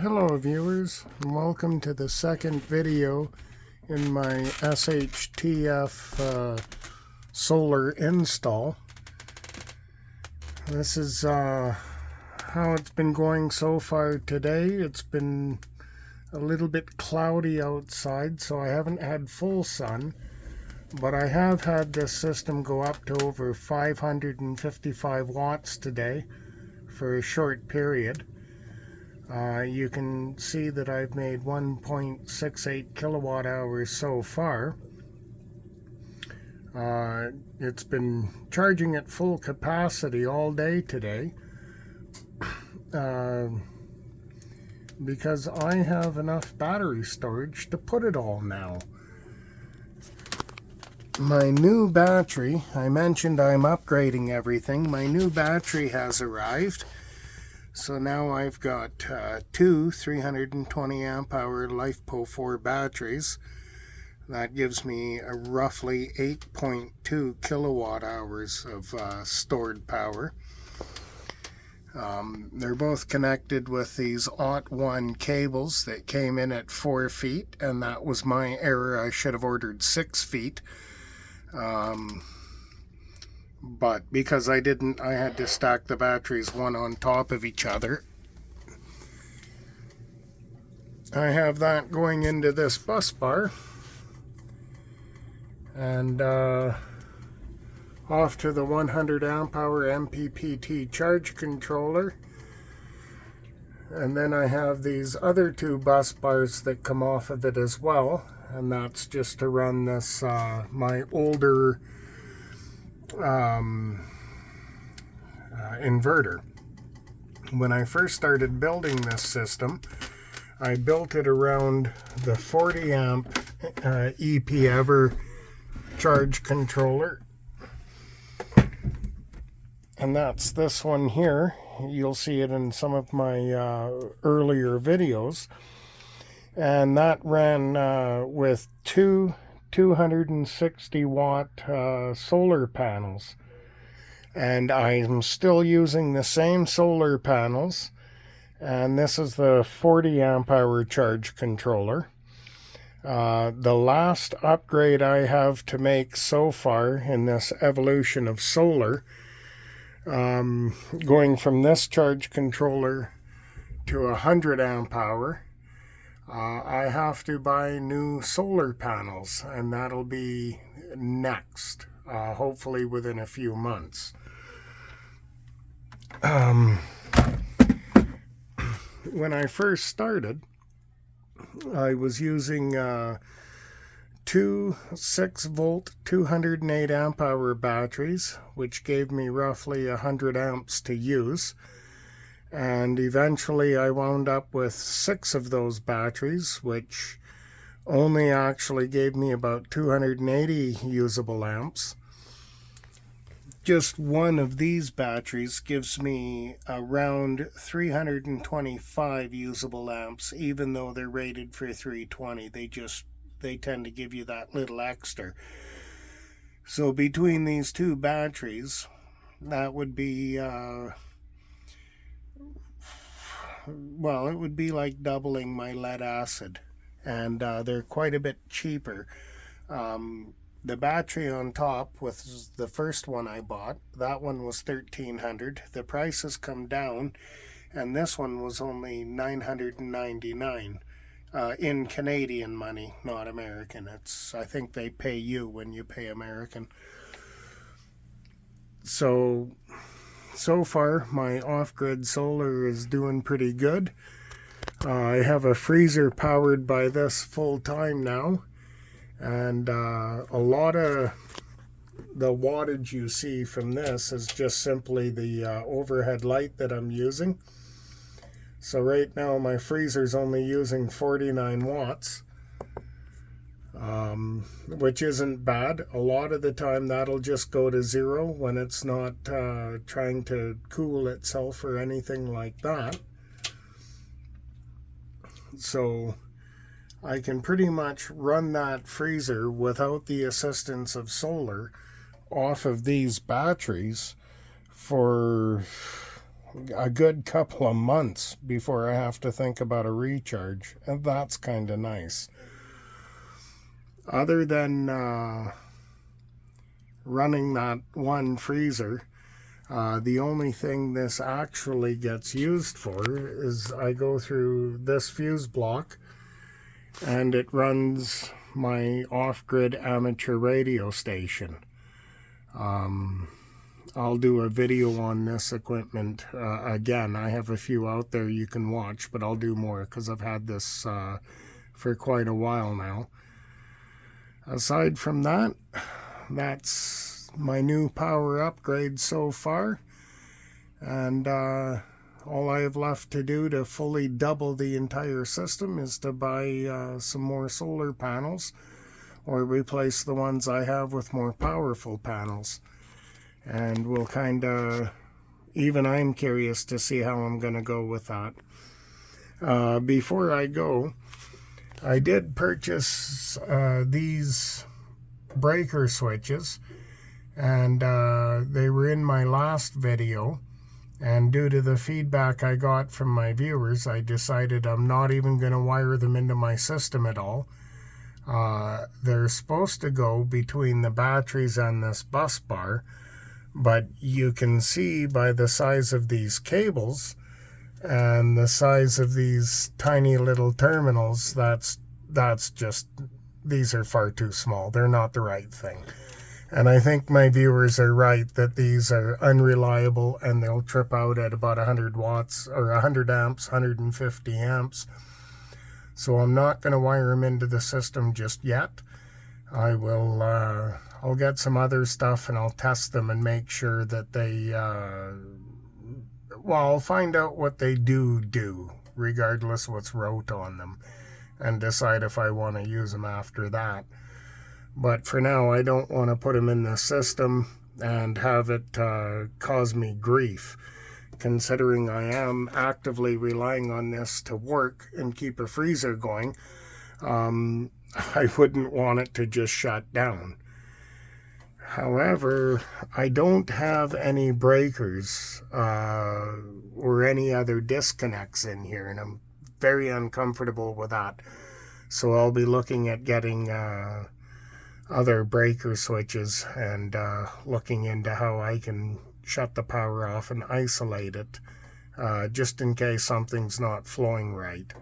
Hello viewers, and welcome to the second video in my SHTF Solar install. This is how it's been going so far today. It's been a little bit cloudy outside, so I haven't had full sun, but I have had this system go up to over 555 watts today for a short period. You can see that I've made 1.68 kilowatt hours so far. It's been charging at full capacity all day today because I have enough battery storage to put it all now. My new battery, I mentioned I'm upgrading everything. My new battery has arrived. So now I've got two 320 amp hour LiFePO4 batteries. That gives me a roughly 8.2 kilowatt hours of stored power. They're both connected with these AUT1 cables that came in at 4 feet, and that was my error. I should have ordered 6 feet. But because I didn't, I had to stack the batteries one on top of each other. I have that going into this bus bar, and off to the 100 amp hour MPPT charge controller. And then I have these other two bus bars that come off of it as well, and that's just to run this my older inverter. When I first started building this system, I built it around the 40 amp EP Ever charge controller, and that's this one here. You'll see it in some of my earlier videos, and that ran with two 260 watt solar panels, and I'm still using the same solar panels, and this is the 40 amp hour charge controller. The last upgrade I have to make so far in this evolution of solar, going from this charge controller to 100 amp hour, I have to buy new solar panels, and that'll be next, hopefully within a few months. When I first started, I was using two 6-volt 208 amp hour batteries, which gave me roughly 100 amps to use. And eventually I wound up with 6 of those batteries, which only actually gave me about 280 usable amps. Just one of these batteries gives me around 325 usable amps, even though they're rated for 320. They tend to give you that little extra. So between these two batteries, that would be well, it would be like doubling my lead acid, and they're quite a bit cheaper. The battery on top was the first one I bought. That one was $1,300. The price has come down, and this one was only $999 in Canadian money, not American. I think they pay you when you pay American. So far, my off-grid solar is doing pretty good. I have a freezer powered by this full-time now, and a lot of the wattage you see from this is just simply the overhead light that I'm using. So right now my freezer's only using 49 watts. Which isn't bad. A lot of the time that'll just go to 0 when it's not trying to cool itself or anything like that. So I can pretty much run that freezer without the assistance of solar off of these batteries for a good couple of months before I have to think about a recharge, and that's kind of nice. Other than running that one freezer, the only thing this actually gets used for is I go through this fuse block and it runs my off-grid amateur radio station. I'll do a video on this equipment again. I have a few out there you can watch, but I'll do more because I've had this for quite a while now. Aside from that, that's my new power upgrade so far, and all I have left to do to fully double the entire system is to buy some more solar panels or replace the ones I have with more powerful panels. And we'll kind of, even I'm curious to see how I'm going to go with that. Before I go, I did purchase these breaker switches, and they were in my last video, and due to the feedback I got from my viewers, I decided I'm not even going to wire them into my system at all. They're supposed to go between the batteries and this bus bar, but you can see by the size of these cables and the size of these tiny little terminals, that's just, these are far too small. They're not the right thing. And I think my viewers are right that these are unreliable and they'll trip out at about 100 watts or 100 amps, 150 amps. So I'm not going to wire them into the system just yet. I will, I'll get some other stuff and I'll test them and make sure that they, well, I'll find out what they do, regardless what's wrote on them, and decide if I want to use them after that. But for now, I don't want to put them in the system and have it cause me grief, considering I am actively relying on this to work and keep a freezer going. I wouldn't want it to just shut down. However, I don't have any breakers or any other disconnects in here, and I'm very uncomfortable with that. So I'll be looking at getting other breaker switches and looking into how I can shut the power off and isolate it, just in case something's not flowing right.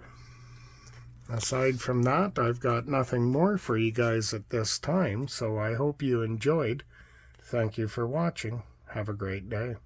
Aside from that, I've got nothing more for you guys at this time, so I hope you enjoyed. Thank you for watching. Have a great day.